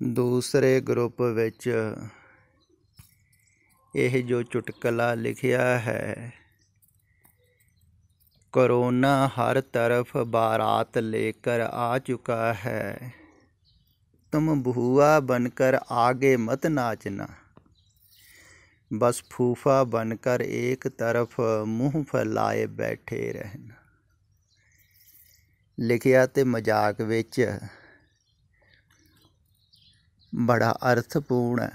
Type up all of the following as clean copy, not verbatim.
ਦੂਸਰੇ ਗਰੁੱਪ ਵਿੱਚ ਇਹ ਜੋ ਚੁਟਕਲਾ ਲਿਖਿਆ ਹੈ, कोरोना हर तरफ बारात लेकर आ चुका है, तुम बहुआ बनकर आगे मत नाचना, बस फूफा बनकर एक तरफ मुँह फैलाए बैठे रहना। लिखिया ते मजाक विच बड़ा अर्थपूर्ण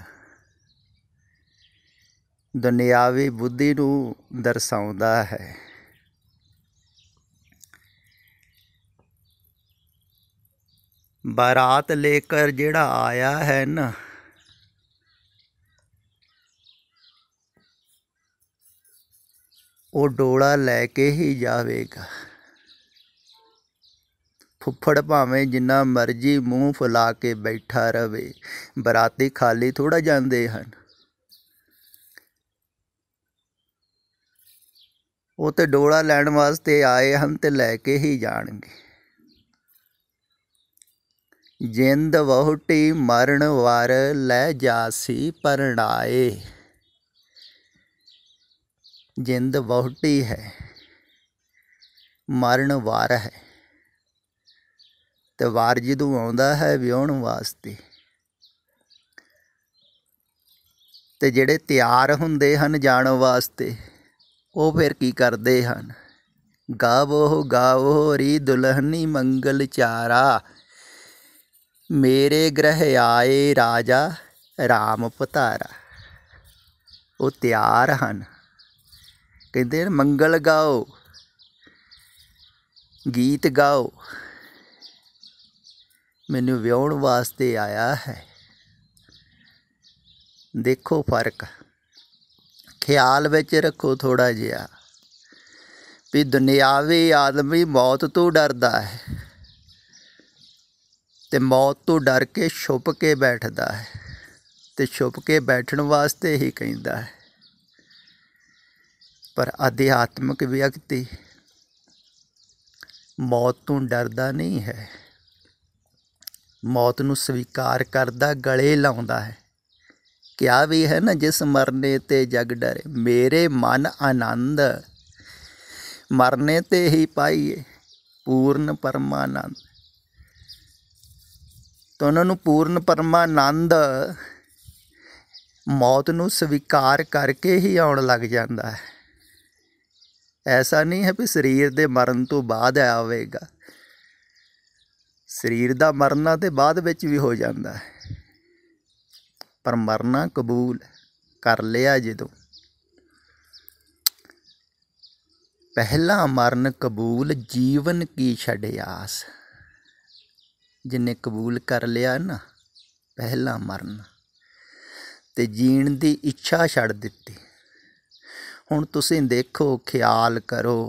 दुनियावी बुद्धि नूं दर्शाउंदा है। बारात लेकर जिहड़ा आया है ना, वो डोला लैके ही जावेगा। फुफड़ भावें जिन्ना मर्जी मूँह फुला के बैठा रहे, बराती खाली थोड़ा जाते हैं। वो तो डोला लैण वास्ते आए हैं तो लैके ही जाणगे। जिंद वहुटी मरण वार लै जासी परणाए। जिंद वहुटी है, मरण वार है, तो वार जदों आउंदा है विआउण वास्ते, ते जिहड़े तैयार हुंदे हन जाण वास्ते, वो फिर की करदे हन, गावो गावो री दुल्हनी मंगल चारा, मेरे ग्रह आए राजा राम पतारा। वो तैयार हन, कहते मंगल गाओ, गीत गाओ, मैनू विआउण वास्ते आया है। देखो फर्क, ख्याल विच रखो थोड़ा जिहा भी दुनियावी आदमी मौत तो डरदा है, ते मौत तो डर के छुप के बैठदा है, ते छुप के बैठण वास्ते ही कहंदा है। पर अध्यात्मिक व्यक्ति मौत तो डरदा नहीं है, मौत नूं स्वीकार करदा, गले लाउंदा है। क्या भी है ना, जिस मरने ते जग डरे, मेरे मन आनंद, मरने ते ही पाइए पूर्ण परमानंद। तो उन्होंने पूर्ण परमानंद मौत नूं स्वीकार करके ही आउण लग जाता है। ऐसा नहीं है भी शरीर दे मरण तो बाद आवेगा, शरीर दा मरना तो बाद विच भी हो जाता है, पर मरना कबूल कर लिया जदों, पहला मरण कबूल जीवन की छड्ड आस। जिन्हें कबूल कर लिया ना पहला मरण, ते जीण दी इच्छा छड्ड दित्ती। हुण तुसीं देखो, ख्याल करो,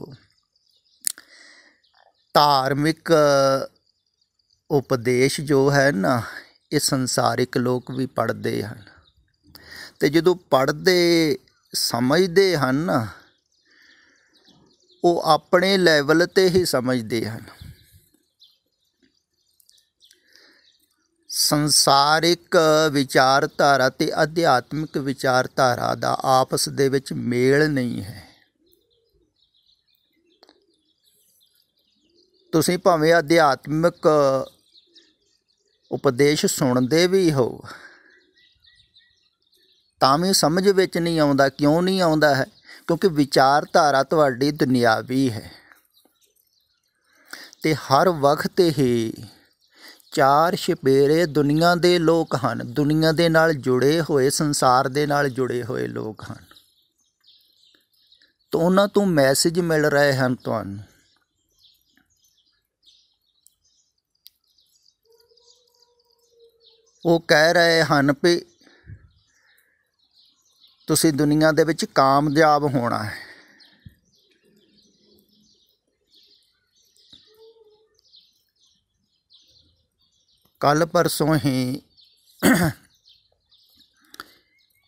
धार्मिक उपदेश जो है ना, ये संसारिक लोग भी पढ़ते हैं, ते जदों पढ़ते समझते हैं ना, वो अपने लैवल ते ही समझते हैं। संसारिक विचारधारा ते अध्यात्मिक विचारधारा दा आपस दे विच मेल नहीं है। तुसीं भावें अध्यात्मिक उपदेश सुनते भी हो, तां भी समझ विच नहीं आउंदा। क्यों नहीं आउंदा है? क्योंकि विचारधारा तुहाडी दुनियावी है, ते हर वक्त ही चार छपेरे दुनिया दे लोग हैं, दुनिया दे नाल जुड़े हुए, संसार दे नाल जुड़े हुए लोग हैं। तो उन्हां तों मैसेज मिल रहे हैं तुहानूं। वो कह रहे हैं भी तुसीं दुनिया दे विच कामयाब होना है। कल परसों ही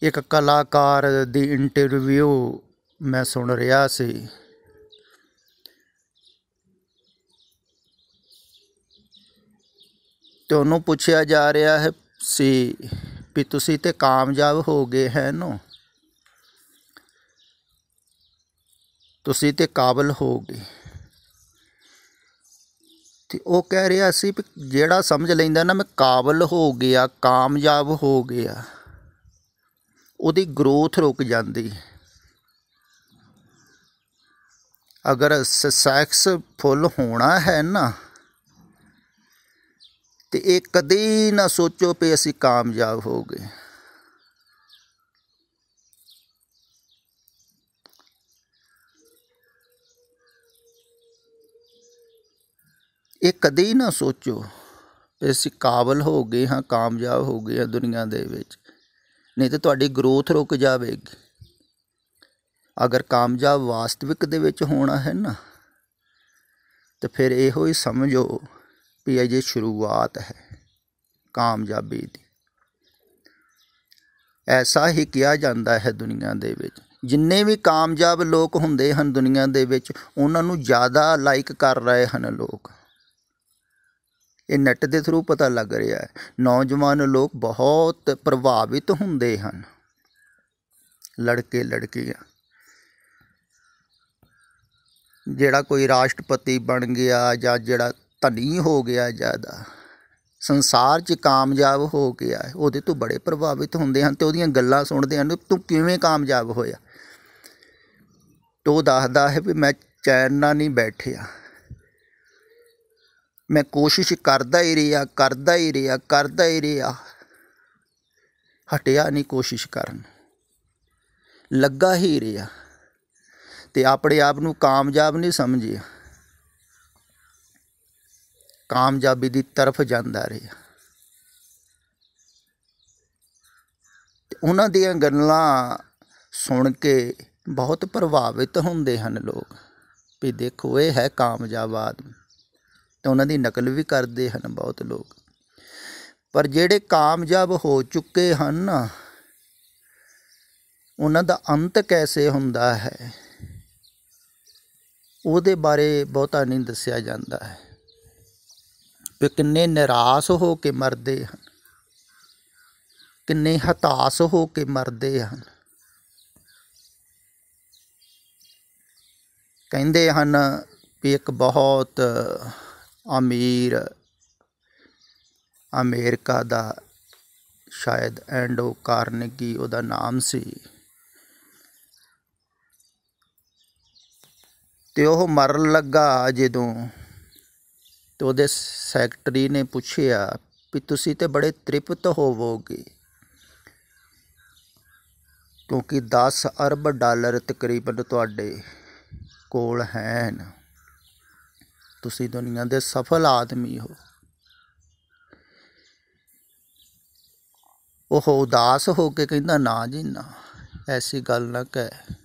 एक कलाकार दी इंटरव्यू मैं सुन रहा सी, तो उन्होंने पूछा जा रहा है ਸੀ ਵੀ ਤੁਸੀਂ ਤੇ ਕਾਮਯਾਬ ਹੋ ਗਏ ਹੈ ਨੂੰ, ਤੁਸੀਂ ਤੇ ਕਾਬਲ ਹੋ ਗਏ। ਤੇ ਉਹ ਕਹਿ ਰਿਹਾ ਸੀ ਵੀ ਜਿਹੜਾ ਸਮਝ ਲੈਂਦਾ ਨਾ ਮੈਂ ਕਾਬਲ ਹੋ ਗਿਆ, ਕਾਮਯਾਬ ਹੋ ਗਿਆ, ਉਹਦੀ ਗਰੋਥ ਰੁਕ ਜਾਂਦੀ। ਅਗਰ ਸਕਸੈਸਫੁੱਲ ਹੋਣਾ ਹੈ ਨਾ, ਤੇ ਇਹ ਕਦੇ ਨਾ ਸੋਚੋ ਵੀ ਅਸੀਂ ਕਾਮਯਾਬ ਹੋ ਗਏ। ਇਹ ਕਦੇ ਨਾ ਸੋਚੋ ਵੀ ਅਸੀਂ ਕਾਬਲ ਹੋ ਗਏ ਹਾਂ, ਕਾਮਯਾਬ ਹੋ ਗਏ ਹਾਂ ਦੁਨੀਆ ਦੇ ਵਿੱਚ, ਨਹੀਂ ਤਾਂ ਤੁਹਾਡੀ ਗਰੋਥ ਰੁਕ ਜਾਵੇਗੀ। ਅਗਰ ਕਾਮਯਾਬ ਵਾਸਤਵਿਕ ਦੇ ਵਿੱਚ ਹੋਣਾ ਹੈ ਨਾ, ਤਾਂ ਫਿਰ ਇਹੋ ਹੀ ਸਮਝੋ ਵੀ ਅਜੇ ਸ਼ੁਰੂਆਤ ਹੈ ਕਾਮਯਾਬੀ ਦੀ। ਐਸਾ ਹੀ ਕਿਹਾ ਜਾਂਦਾ ਹੈ ਦੁਨੀਆ ਦੇ ਵਿੱਚ। ਜਿੰਨੇ ਵੀ ਕਾਮਯਾਬ ਲੋਕ ਹੁੰਦੇ ਹਨ ਦੁਨੀਆ ਦੇ ਵਿੱਚ, ਉਹਨਾਂ ਨੂੰ ਜ਼ਿਆਦਾ ਲਾਈਕ ਕਰ ਰਹੇ ਹਨ ਲੋਕ। ਇਹ ਨੈੱਟ ਦੇ ਥਰੂ ਪਤਾ ਲੱਗ ਰਿਹਾ ਹੈ। ਨੌਜਵਾਨ ਲੋਕ ਬਹੁਤ ਪ੍ਰਭਾਵਿਤ ਹੁੰਦੇ ਹਨ, ਲੜਕੇ ਲੜਕੀਆਂ। ਜਿਹੜਾ ਕੋਈ ਰਾਸ਼ਟਰਪਤੀ ਬਣ ਗਿਆ ਜਾਂ ਜਿਹੜਾ ਧਨੀ ਹੋ ਗਿਆ, ਜ਼ਿਆਦਾ ਸੰਸਾਰ 'ਚ ਕਾਮਯਾਬ ਹੋ ਗਿਆ, ਉਹਦੇ ਤੋਂ ਬੜੇ ਪ੍ਰਭਾਵਿਤ ਹੁੰਦੇ ਹਨ ਅਤੇ ਉਹਦੀਆਂ ਗੱਲਾਂ ਸੁਣਦੇ ਹਨ। ਤੂੰ ਕਿਵੇਂ ਕਾਮਯਾਬ ਹੋਇਆ? ਤੋ ਉਹ ਦੱਸਦਾ ਹੈ ਵੀ ਮੈਂ ਚੈਨ ਨਾਲ ਨਹੀਂ ਬੈਠਿਆ, ਮੈਂ ਕੋਸ਼ਿਸ਼ ਕਰਦਾ ਹੀ ਰਿਹਾ, ਕਰਦਾ ਹੀ ਰਿਹਾ, ਕਰਦਾ ਹੀ ਰਿਹਾ, ਹਟਿਆ ਨਹੀਂ ਕੋਸ਼ਿਸ਼ ਕਰਨ, ਲੱਗਾ ਹੀ ਰਿਹਾ ਅਤੇ ਆਪਣੇ ਆਪ ਨੂੰ ਕਾਮਯਾਬ ਨਹੀਂ ਸਮਝਿਆ, ਕਾਮਯਾਬੀ ਦੀ ਤਰਫ ਜਾਂਦਾ ਰਿਹਾ। ਉਹਨਾਂ ਦੀਆਂ ਗੱਲਾਂ ਸੁਣ ਕੇ ਬਹੁਤ ਪ੍ਰਭਾਵਿਤ ਹੁੰਦੇ ਹਨ ਲੋਕ ਵੀ ਦੇਖੋ ਇਹ ਹੈ ਕਾਮਯਾਬ ਆਦਮੀ, ਅਤੇ ਉਹਨਾਂ ਦੀ ਨਕਲ ਵੀ ਕਰਦੇ ਹਨ ਬਹੁਤ ਲੋਕ। ਪਰ ਜਿਹੜੇ ਕਾਮਯਾਬ ਹੋ ਚੁੱਕੇ ਹਨ ਨਾ, ਉਹਨਾਂ ਦਾ ਅੰਤ ਕੈਸੇ ਹੁੰਦਾ ਹੈ ਉਹਦੇ ਬਾਰੇ ਬਹੁਤਾ ਨਹੀਂ ਦੱਸਿਆ ਜਾਂਦਾ ਹੈ ਵੀ ਕਿੰਨੇ ਨਿਰਾਸ਼ ਹੋ ਕੇ ਮਰਦੇ ਹਨ, ਕਿੰਨੇ ਹਤਾਸ਼ ਹੋ ਕੇ ਮਰਦੇ ਹਨ। ਕਹਿੰਦੇ ਹਨ ਵੀ ਇੱਕ ਬਹੁਤ ਅਮੀਰ ਅਮਰੀਕਾ ਦਾ, ਸ਼ਾਇਦ ਐਂਡੋ ਕਾਰਨੇਗੀ ਉਹਦਾ ਨਾਮ ਸੀ, ਅਤੇ ਉਹ ਮਰਨ ਲੱਗਾ ਜਦੋਂ, ਅਤੇ ਉਹਦੇ ਸੈਕਟਰੀ ਨੇ ਪੁੱਛਿਆ ਵੀ ਤੁਸੀਂ ਤਾਂ ਬੜੇ ਤ੍ਰਿਪਤ ਹੋਵੋਗੇ ਕਿਉਂਕਿ 10 ਅਰਬ ਡਾਲਰ ਤਕਰੀਬਨ ਤੁਹਾਡੇ ਕੋਲ ਹਨ, ਤੁਸੀਂ ਦੁਨੀਆ ਦੇ ਸਫਲ ਆਦਮੀ ਹੋ। ਉਹ ਉਦਾਸ ਹੋ ਕੇ ਕਹਿੰਦਾ ਨਾ ਜੀ ਨਾ, ਐਸੀ ਗੱਲ ਨਾ ਕਹਿ,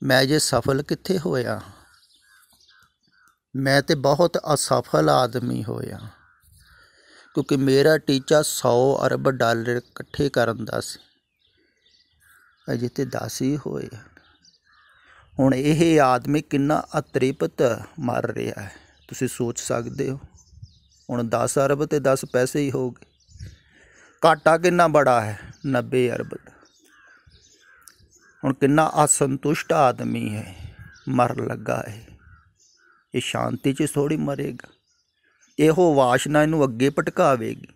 ਮੈਂ ਜੇ ਸਫਲ ਕਿੱਥੇ ਹੋਇਆ, ਮੈਂ ਤਾਂ ਬਹੁਤ ਅਸਫਲ ਆਦਮੀ ਹੋਇਆ ਕਿਉਂਕਿ ਮੇਰਾ ਟੀਚਾ 100 ਅਰਬ ਡਾਲਰ ਇਕੱਠੇ ਕਰਨ ਦਾ ਸੀ, ਅਜੇ ਤਾਂ 10 ਹੀ ਹੋਏ। ਹੁਣ ਇਹ ਆਦਮੀ ਕਿੰਨਾ ਅਤ੍ਰਿਪਤ ਮਰ ਰਿਹਾ ਹੈ, ਤੁਸੀਂ ਸੋਚ ਸਕਦੇ ਹੋ। ਹੁਣ 10 ਅਰਬ ਅਤੇ 10 ਪੈਸੇ ਹੀ ਹੋ ਗਏ, ਘਾਟਾ ਕਿੰਨਾ ਬੜਾ ਹੈ, 90 ਅਰਬ ਦਾ। ਹੁਣ ਕਿੰਨਾ ਅਸੰਤੁਸ਼ਟ ਆਦਮੀ ਹੈ, ਮਰਨ ਲੱਗਾ ਹੈ। ਇਹ ਸ਼ਾਂਤੀ 'ਚ ਥੋੜ੍ਹੀ ਮਰੇਗਾ, ਇਹੋ ਵਾਸ਼ਨਾ ਇਹਨੂੰ ਅੱਗੇ ਭਟਕਾਵੇਗੀ।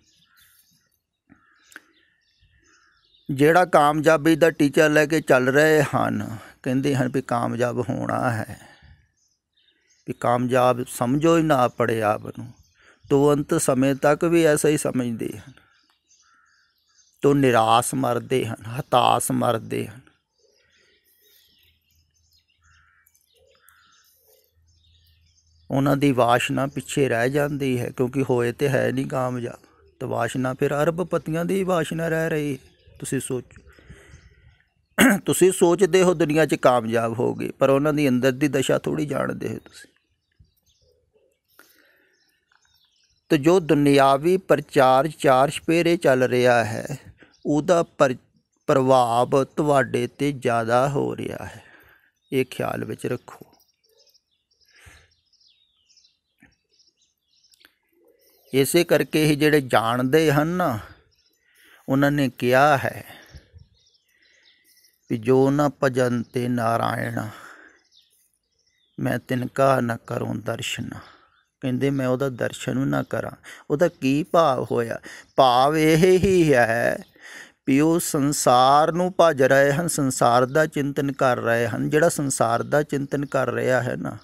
ਜਿਹੜਾ ਕਾਮਯਾਬੀ ਦਾ ਟੀਚਾ ਲੈ ਕੇ ਚੱਲ ਰਹੇ ਹਨ, ਕਹਿੰਦੇ ਹਨ ਵੀ ਕਾਮਯਾਬ ਹੋਣਾ ਹੈ, ਵੀ ਕਾਮਯਾਬ ਸਮਝੋ ਹੀ ਨਾ ਆਪਣੇ ਆਪ ਨੂੰ, ਤੋ ਅੰਤ ਸਮੇਂ ਤੱਕ ਵੀ ਐਸਾ ਹੀ ਸਮਝਦੇ ਹਨ, ਤੋ ਨਿਰਾਸ਼ ਮਰਦੇ ਹਨ, ਹਤਾਸ਼ ਮਰਦੇ ਹਨ। ਉਹਨਾਂ ਦੀ ਵਾਸ਼ਨਾ ਪਿੱਛੇ ਰਹਿ ਜਾਂਦੀ ਹੈ ਕਿਉਂਕਿ ਹੋਏ ਤਾਂ ਹੈ ਨਹੀਂ ਕਾਮਯਾਬ, ਤਾਂ ਵਾਸ਼ਨਾ ਫਿਰ ਅਰਬਪਤੀਆਂ ਦੀ ਵਾਸ਼ਨਾ ਰਹਿ ਰਹੀ ਹੈ। ਤੁਸੀਂ ਸੋਚੋ, ਤੁਸੀਂ ਸੋਚਦੇ ਹੋ ਦੁਨੀਆ 'ਚ ਕਾਮਯਾਬ ਹੋ ਗਏ, ਪਰ ਉਹਨਾਂ ਦੀ ਅੰਦਰ ਦੀ ਦਸ਼ਾ ਥੋੜ੍ਹੀ ਜਾਣਦੇ ਹੋ ਤੁਸੀਂ। ਅਤੇ ਜੋ ਦੁਨਿਆਵੀ ਪ੍ਰਚਾਰ 4 ਚੁਫੇਰੇ ਚੱਲ ਰਿਹਾ ਹੈ, ਉਹਦਾ ਪ੍ਰਭਾਵ ਤੁਹਾਡੇ 'ਤੇ ਜ਼ਿਆਦਾ ਹੋ ਰਿਹਾ ਹੈ, ਇਹ ਖਿਆਲ ਵਿੱਚ ਰੱਖੋ। ਇਸੇ ਕਰਕੇ ਹੀ ਜਿਹੜੇ ਜਾਣਦੇ ਹਨ ਨਾ, ਉਹਨਾਂ ਨੇ ਕਿਹਾ ਹੈ ਵੀ ਜੋ ਨਾ ਭਜਨ ਤੇ ਨਾਰਾਇਣ, ਮੈਂ ਤਿਨਕਾ ਨਾ ਕਰੂੰ ਦਰਸ਼ਨ। ਕਹਿੰਦੇ ਮੈਂ ਉਹਦਾ ਦਰਸ਼ਨ ਵੀ ਨਾ ਕਰਾਂ। ਉਹਦਾ ਕੀ ਭਾਵ ਹੋਇਆ? ਭਾਵ ਇਹ ਹੀ ਹੈ ਵੀ ਉਹ ਸੰਸਾਰ ਨੂੰ ਭਜ ਰਹੇ ਹਨ, ਸੰਸਾਰ ਦਾ ਚਿੰਤਨ ਕਰ ਰਹੇ ਹਨ। ਜਿਹੜਾ ਸੰਸਾਰ ਦਾ ਚਿੰਤਨ ਕਰ ਰਿਹਾ ਹੈ ਨਾ,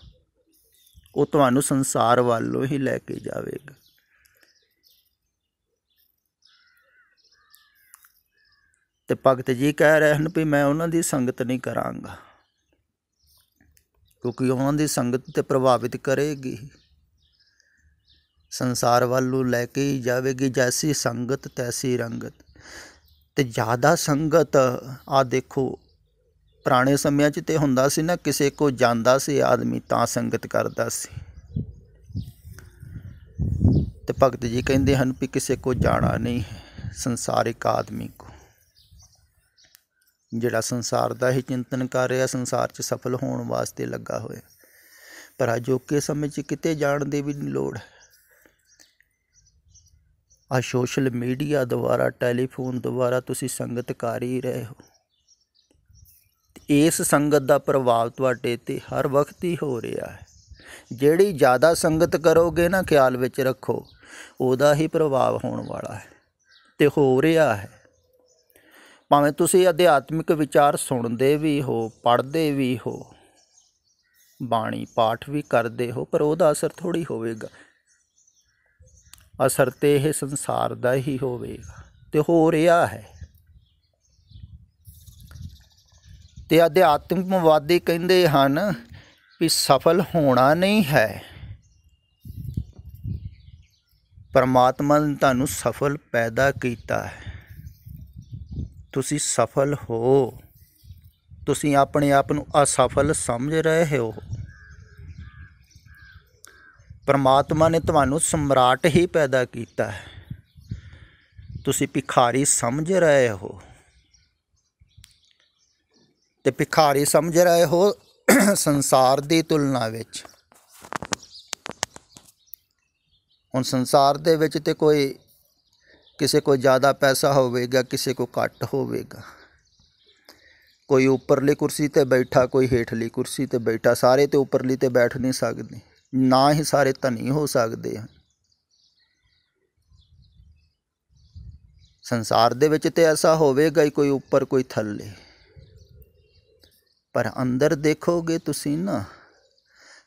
ਉਹ ਤੁਹਾਨੂੰ ਸੰਸਾਰ ਵੱਲੋਂ ਹੀ ਲੈ ਕੇ ਜਾਵੇਗਾ। ਤੇ ਭਗਤ ਜੀ ਕਹਿ ਰਹੇ ਹਨ ਵੀ ਮੈਂ ਉਹਨਾਂ ਦੀ ਸੰਗਤ ਨਹੀਂ ਕਰਾਂਗਾ, ਕਿਉਂਕਿ ਉਹਨਾਂ ਦੀ ਸੰਗਤ ਤੇ ਪ੍ਰਭਾਵਿਤ ਕਰੇਗੀ, ਸੰਸਾਰ ਵੱਲੋਂ ਲੈ ਕੇ ਹੀ ਜਾਵੇਗੀ। ਜੈਸੀ ਸੰਗਤ ਤੈਸੀ ਰੰਗਤ। ਤੇ ਜ਼ਿਆਦਾ ਸੰਗਤ, ਆ ਦੇਖੋ ਪੁਰਾਣੇ ਸਮਿਆਂ 'ਚ ਤੇ ਹੁੰਦਾ ਸੀ ਨਾ, ਕਿਸੇ ਕੋਲ ਜਾਂਦਾ ਸੀ ਆਦਮੀ ਤਾਂ ਸੰਗਤ ਕਰਦਾ ਸੀ। ਤੇ ਭਗਤ ਜੀ ਕਹਿੰਦੇ ਹਨ ਵੀ ਕਿਸੇ ਕੋ ਜਾਣਾ ਨਹੀਂ ਸੰਸਾਰਿਕ ਆਦਮੀ ਕੋ। ਜਿਹੜਾ ਸੰਸਾਰ ਦਾ ਹੀ ਚਿੰਤਨ ਕਰ ਰਿਹਾ, ਸੰਸਾਰ 'ਚ ਸਫਲ ਹੋਣ ਵਾਸਤੇ ਲੱਗਾ ਹੋਇਆ। ਪਰ ਅਜੋਕੇ ਸਮੇਂ 'ਚ ਕਿਤੇ ਜਾਣ ਦੀ ਵੀ ਨਹੀਂ ਲੋੜ। ਆ ਸੋਸ਼ਲ ਮੀਡੀਆ ਦੁਆਰਾ, ਟੈਲੀਫੋਨ ਦੁਆਰਾ ਤੁਸੀਂ ਸੰਗਤ ਕਰ ਹੀ ਰਹੇ ਹੋ। ਇਸ ਸੰਗਤ ਦਾ ਪ੍ਰਭਾਵ ਤੁਹਾਡੇ 'ਤੇ ਹਰ ਵਕਤ ਹੀ ਹੋ ਰਿਹਾ ਹੈ। ਜਿਹੜੀ ਜ਼ਿਆਦਾ ਸੰਗਤ ਕਰੋਗੇ ਨਾ, ਖਿਆਲ ਵਿੱਚ ਰੱਖੋ, ਉਹਦਾ ਹੀ ਪ੍ਰਭਾਵ ਹੋਣ ਵਾਲਾ ਹੈ ਅਤੇ ਹੋ ਰਿਹਾ ਹੈ। ਭਾਵੇਂ ਤੁਸੀਂ ਅਧਿਆਤਮਿਕ ਵਿਚਾਰ ਸੁਣਦੇ ਵੀ ਹੋ, ਪੜ੍ਹਦੇ ਵੀ ਹੋ, ਬਾਣੀ ਪਾਠ ਵੀ ਕਰਦੇ ਹੋ, ਪਰ ਉਹਦਾ ਅਸਰ ਥੋੜ੍ਹੀ ਹੋਵੇਗਾ। ਅਸਰ ਤਾਂ ਇਹ ਸੰਸਾਰ ਦਾ ਹੀ ਹੋਵੇਗਾ ਅਤੇ ਹੋ ਰਿਹਾ ਹੈ। ਅਤੇ ਅਧਿਆਤਮਵਾਦੀ ਕਹਿੰਦੇ ਹਨ ਵੀ ਸਫਲ ਹੋਣਾ ਨਹੀਂ ਹੈ, ਪਰਮਾਤਮਾ ਨੇ ਤੁਹਾਨੂੰ ਸਫਲ ਪੈਦਾ ਕੀਤਾ ਹੈ। ਤੁਸੀਂ ਸਫਲ ਹੋ, ਤੁਸੀਂ ਆਪਣੇ ਆਪ ਨੂੰ ਅਸਫਲ ਸਮਝ ਰਹੇ ਹੋ। ਪਰਮਾਤਮਾ ਨੇ ਤੁਹਾਨੂੰ ਸਮਰਾਟ ਹੀ ਪੈਦਾ ਕੀਤਾ ਹੈ, ਤੁਸੀਂ ਭਿਖਾਰੀ ਸਮਝ ਰਹੇ ਹੋ। ਅਤੇ ਭਿਖਾਰੀ ਸਮਝ ਰਹੇ ਹੋ ਸੰਸਾਰ ਦੀ ਤੁਲਨਾ ਵਿੱਚ। ਹੁਣ ਸੰਸਾਰ ਦੇ ਵਿੱਚ ਤਾਂ ਕੋਈ ਕਿਸੇ ਕੋਲ ਜ਼ਿਆਦਾ ਪੈਸਾ ਹੋਵੇਗਾ, ਕਿਸੇ ਕੋਲ ਘੱਟ ਹੋਵੇਗਾ। ਕੋਈ ਉੱਪਰਲੀ ਕੁਰਸੀ 'ਤੇ ਬੈਠਾ, ਕੋਈ ਹੇਠਲੀ ਕੁਰਸੀ 'ਤੇ ਬੈਠਾ। ਸਾਰੇ ਤਾਂ ਉੱਪਰਲੀ 'ਤੇ ਬੈਠ ਨਹੀਂ ਸਕਦੇ, ਨਾ ਹੀ ਸਾਰੇ ਧਨੀ ਹੋ ਸਕਦੇ ਹਨ। ਸੰਸਾਰ ਦੇ ਵਿੱਚ ਤਾਂ ਐਸਾ ਹੋਵੇਗਾ ਹੀ, ਕੋਈ ਉੱਪਰ ਕੋਈ ਥੱਲੇ। ਪਰ ਅੰਦਰ ਦੇਖੋਗੇ ਤੁਸੀਂ ਨਾ,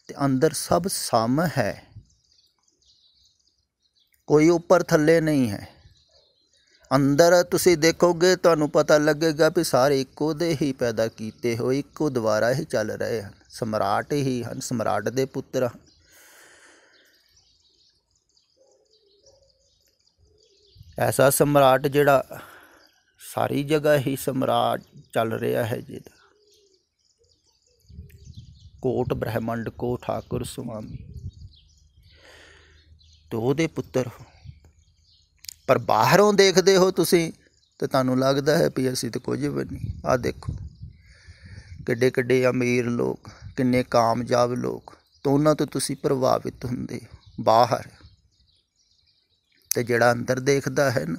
ਤੇ ਅੰਦਰ ਸਭ ਸਮ ਹੈ, ਕੋਈ ਉੱਪਰ ਥੱਲੇ ਨਹੀਂ ਹੈ। ਅੰਦਰ ਤੁਸੀਂ ਦੇਖੋਗੇ ਤੁਹਾਨੂੰ ਪਤਾ ਲੱਗੇਗਾ ਵੀ ਸਾਰੇ ਇੱਕੋ ਦੇ ਹੀ ਪੈਦਾ ਕੀਤੇ ਹੋਏ, ਇੱਕੋ ਦੁਆਰਾ ਹੀ ਚੱਲ ਰਹੇ ਹਨ। ਸਮਰਾਟ ਹੀ ਹਨ, ਸਮਰਾਟ ਦੇ ਪੁੱਤਰ ਹਨ। ਐਸਾ ਸਮਰਾਟ ਜਿਹੜਾ ਸਾਰੀ ਜਗ੍ਹਾ ਹੀ ਸਮਰਾਟ ਚੱਲ ਰਿਹਾ ਹੈ, ਜਿਹਦਾ ਕੋਟ ਬ੍ਰਹਿਮੰਡ ਕੋ ਠਾਕੁਰ ਸੁਆਮੀ, ਤੇ ਉਹਦੇ ਪੁੱਤਰ ਹੋ। ਪਰ ਬਾਹਰੋਂ ਦੇਖਦੇ ਹੋ ਤੁਸੀਂ ਤਾਂ ਤੁਹਾਨੂੰ ਲੱਗਦਾ ਹੈ ਵੀ ਅਸੀਂ ਤਾਂ ਕੁਝ ਵੀ ਨਹੀਂ। ਆਹ ਦੇਖੋ ਕਿੱਡੇ ਕਿੱਡੇ ਅਮੀਰ ਲੋਕ, ਕਿੰਨੇ ਕਾਮਯਾਬ ਲੋਕ, ਤਾਂ ਉਹਨਾਂ ਤੋਂ ਤੁਸੀਂ ਪ੍ਰਭਾਵਿਤ ਹੁੰਦੇ ਹੋ ਬਾਹਰ। ਅਤੇ ਜਿਹੜਾ ਅੰਦਰ ਦੇਖਦਾ ਹੈ ਨਾ,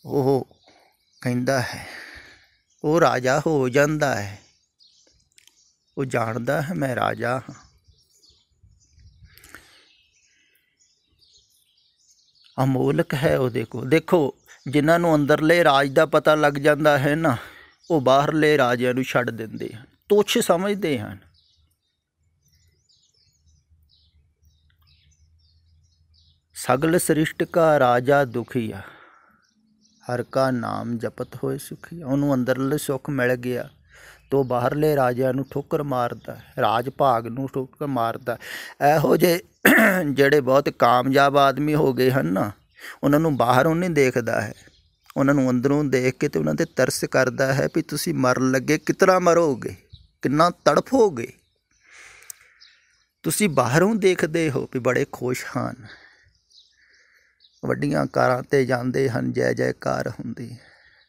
ਉਹ ਕਹਿੰਦਾ ਹੈ, ਉਹ ਰਾਜਾ ਹੋ ਜਾਂਦਾ ਹੈ। ਉਹ ਜਾਣਦਾ ਹੈ ਮੈਂ ਰਾਜਾ ਹਾਂ। ਅਮੋਲਕ ਹੈ ਉਹਦੇ ਕੋਲ। ਦੇਖੋ ਜਿਨ੍ਹਾਂ ਨੂੰ ਅੰਦਰਲੇ ਰਾਜ ਦਾ ਪਤਾ ਲੱਗ ਜਾਂਦਾ ਹੈ ਨਾ, ਉਹ ਬਾਹਰਲੇ ਰਾਜਿਆਂ ਨੂੰ ਛੱਡ ਦਿੰਦੇ ਹਨ, ਤੁੱਛ ਸਮਝਦੇ ਹਨ। ਸਗਲ ਸ੍ਰਿਸ਼ਟ ਕਾ ਰਾਜਾ ਦੁਖੀਆ, ਹਰ ਕਾ ਨਾਮ ਜਪਤ ਹੋਏ ਸੁਖੀਆ। ਉਹਨੂੰ ਅੰਦਰਲੇ ਸੁੱਖ ਮਿਲ ਗਿਆ ਤਾਂ ਉਹ ਬਾਹਰਲੇ ਰਾਜਿਆਂ ਨੂੰ ਠੋਕਰ ਮਾਰਦਾ, ਰਾਜ ਭਾਗ ਨੂੰ ਠੋਕਰ ਮਾਰਦਾ। ਇਹੋ ਜਿਹੇ ਜਿਹੜੇ ਬਹੁਤ ਕਾਮਯਾਬ ਆਦਮੀ ਹੋ ਗਏ ਹਨ ਨਾ, ਉਹਨਾਂ ਨੂੰ ਬਾਹਰੋਂ ਨਹੀਂ ਦੇਖਦਾ ਹੈ, ਉਹਨਾਂ ਨੂੰ ਅੰਦਰੋਂ ਦੇਖ ਕੇ ਤੇ ਉਹਨਾਂ 'ਤੇ ਤਰਸ ਕਰਦਾ ਹੈ ਵੀ ਤੁਸੀਂ ਮਰਨ ਲੱਗੇ ਕਿਤਨਾ ਮਰੋਗੇ, ਕਿੰਨਾ ਤੜਫੋਗੇ। ਤੁਸੀਂ ਬਾਹਰੋਂ ਦੇਖਦੇ ਹੋ ਵੀ ਬੜੇ ਖੁਸ਼ ਹਨ, ਵੱਡੀਆਂ ਕਾਰਾਂ 'ਤੇ ਜਾਂਦੇ ਹਨ, ਜੈ ਜੈਕਾਰ ਹੁੰਦੀ।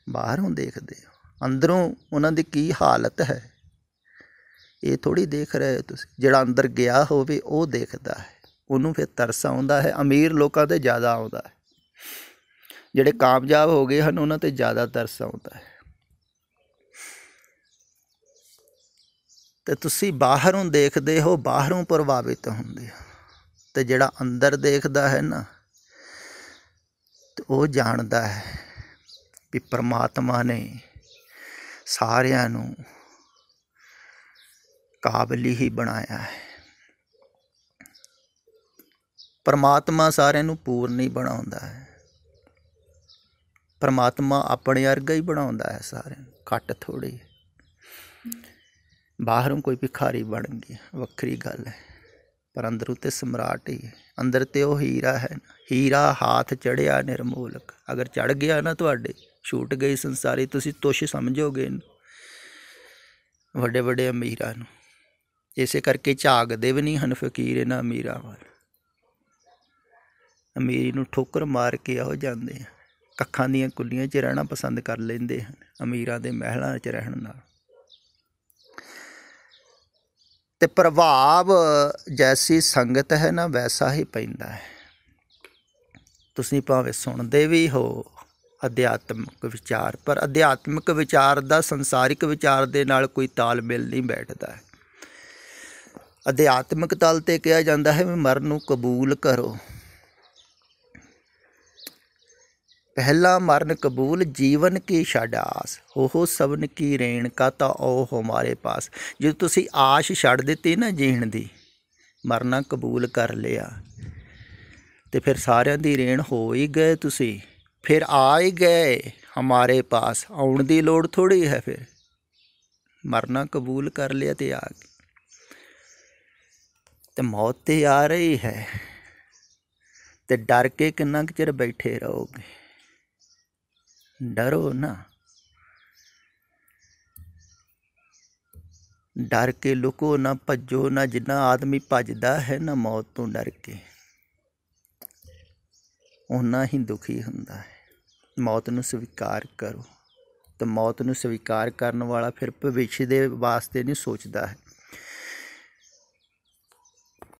ਬਾਹਰੋਂ ਦੇਖਦੇ ਹੋ, ਅੰਦਰੋਂ ਉਹਨਾਂ ਦੀ ਕੀ ਹਾਲਤ ਹੈ ਇਹ ਥੋੜ੍ਹੀ ਦੇਖ ਰਹੇ ਹੋ ਤੁਸੀਂ। ਜਿਹੜਾ ਅੰਦਰ ਗਿਆ ਹੋਵੇ ਉਹ ਦੇਖਦਾ ਹੈ। ਉਹਨੂੰ ਫਿਰ ਤਰਸ ਆਉਂਦਾ ਹੈ। ਅਮੀਰ ਲੋਕਾਂ 'ਤੇ ਜ਼ਿਆਦਾ ਆਉਂਦਾ ਹੈ, ਜਿਹੜੇ ਕਾਮਯਾਬ ਹੋ ਗਏ ਹਨ ਉਹਨਾਂ 'ਤੇ ਜ਼ਿਆਦਾ ਤਰਸ ਆਉਂਦਾ ਹੈ। ਅਤੇ ਤੁਸੀਂ ਬਾਹਰੋਂ ਦੇਖਦੇ ਹੋ, ਬਾਹਰੋਂ ਪ੍ਰਭਾਵਿਤ ਹੁੰਦੇ ਹੋ, ਅਤੇ ਜਿਹੜਾ ਅੰਦਰ ਦੇਖਦਾ ਹੈ ਨਾ, ਤੇ ਉਹ ਜਾਣਦਾ ਹੈ ਵੀ ਪਰਮਾਤਮਾ ਨੇ ਸਾਰਿਆਂ ਨੂੰ ਕਾਬਿਲ ਹੀ ਬਣਾਇਆ ਹੈ। ਪਰਮਾਤਮਾ ਸਾਰਿਆਂ ਨੂੰ ਪੂਰਨ ਹੀ ਬਣਾਉਂਦਾ ਹੈ। ਪਰਮਾਤਮਾ ਆਪਣੇ ਵਰਗਾ ਹੀ ਬਣਾਉਂਦਾ ਹੈ ਸਾਰਿਆਂ ਨੂੰ, ਘੱਟ ਥੋੜ੍ਹੀ। ਬਾਹਰੋਂ ਕੋਈ ਭਿਖਾਰੀ ਬਣ ਗਿਆ ਵੱਖਰੀ ਗੱਲ ਹੈ, ਪਰ ਅੰਦਰੋਂ ਤੇ ਸਮਰਾਟ ਹੀ ਹੈ। ਅੰਦਰ ਤੇ ਉਹ ਹੀਰਾ ਹੈ, ਹੀਰਾ ਹਾਥ ਚੜ੍ਹਿਆ ਨਿਰਮੋਲਕ। ਅਗਰ ਚੜ੍ਹ ਗਿਆ ਨਾ ਤੁਹਾਡੇ, ਛੂਟ ਗਈ ਸੰਸਾਰੀ, ਤੁਸੀਂ ਤੁੱਛ ਸਮਝੋਗੇ ਇਹਨੂੰ, ਵੱਡੇ ਵੱਡੇ ਅਮੀਰਾਂ ਨੂੰ। ਇਸੇ ਕਰਕੇ ਝਾਕਦੇ ਵੀ ਨਹੀਂ ਹਨ ਫਕੀਰ ਇਹਨਾਂ ਅਮੀਰਾਂ ਵੱਲ। ਅਮੀਰੀ ਨੂੰ ਠੋਕਰ ਮਾਰ ਕੇ ਆਓ ਜਾਂਦੇ ਆ, ਕੱਖਾਂ ਦੀਆਂ ਕੁੱਲੀਆਂ 'ਚ ਰਹਿਣਾ ਪਸੰਦ ਕਰ ਲੈਂਦੇ ਹਨ ਅਮੀਰਾਂ ਦੇ ਮਹਿਲਾਂ 'ਚ ਰਹਿਣ ਨਾਲ। ਅਤੇ ਪ੍ਰਭਾਵ ਜੈਸੀ ਸੰਗਤ ਹੈ ਨਾ, ਵੈਸਾ ਹੀ ਪੈਂਦਾ ਹੈ। ਤੁਸੀਂ ਭਾਵੇਂ ਸੁਣਦੇ ਵੀ ਹੋ ਅਧਿਆਤਮਿਕ ਵਿਚਾਰ, ਪਰ ਅਧਿਆਤਮਿਕ ਵਿਚਾਰ ਦਾ ਸੰਸਾਰਿਕ ਵਿਚਾਰ ਦੇ ਨਾਲ ਕੋਈ ਤਾਲਮੇਲ ਨਹੀਂ ਬੈਠਦਾ ਹੈ। ਅਧਿਆਤਮਿਕ ਤਲ 'ਤੇ ਕਿਹਾ ਜਾਂਦਾ ਹੈ ਵੀ ਮਰਨ ਨੂੰ ਕਬੂਲ ਕਰੋ। ਪਹਿਲਾ ਮਰਨ ਕਬੂਲ ਜੀਵਨ ਕੀ ਛੱਡ ਆਸ, ਉਹ ਸਭਨ ਕੀ ਰੇਣ ਕਾ ਤਾਂ ਉਹ ਹਮਾਰੇ ਪਾਸ। ਜਦੋਂ ਤੁਸੀਂ ਆਸ਼ ਛੱਡ ਦਿੱਤੀ ਨਾ ਜੀਣ ਦੀ, ਮਰਨਾ ਕਬੂਲ ਕਰ ਲਿਆ, ਅਤੇ ਫਿਰ ਸਾਰਿਆਂ ਦੀ ਰੇਣ ਹੋ ਹੀ ਗਏ ਤੁਸੀਂ, ਫਿਰ ਆ ਹੀ ਗਏ ਹਮਾਰੇ ਪਾਸ। ਆਉਣ ਦੀ ਲੋੜ ਥੋੜ੍ਹੀ ਹੈ, ਫਿਰ ਮਰਨਾ ਕਬੂਲ ਕਰ ਲਿਆ ਅਤੇ ਆ ਗਏ। ਅਤੇ ਮੌਤ ਤਾਂ ਆ ਰਹੀ ਹੈ, ਅਤੇ ਡਰ ਕੇ ਕਿੰਨਾ ਕੁ ਚਿਰ ਬੈਠੇ ਰਹੋਗੇ। ਡਰੋ ਨਾ, ਡਰ ਕੇ ਲੁਕੋ ਨਾ, ਭੱਜੋ ਨਾ। ਜਿੰਨਾ ਆਦਮੀ ਭੱਜਦਾ ਹੈ ਨਾ ਮੌਤ ਤੋਂ ਡਰ ਕੇ, ਓਨਾ ਹੀ ਦੁਖੀ ਹੁੰਦਾ ਹੈ। ਮੌਤ ਨੂੰ ਸਵੀਕਾਰ ਕਰੋ, ਅਤੇ ਮੌਤ ਨੂੰ ਸਵੀਕਾਰ ਕਰਨ ਵਾਲਾ ਫਿਰ ਭਵਿੱਖ ਦੇ ਵਾਸਤੇ ਨਹੀਂ ਸੋਚਦਾ ਹੈ,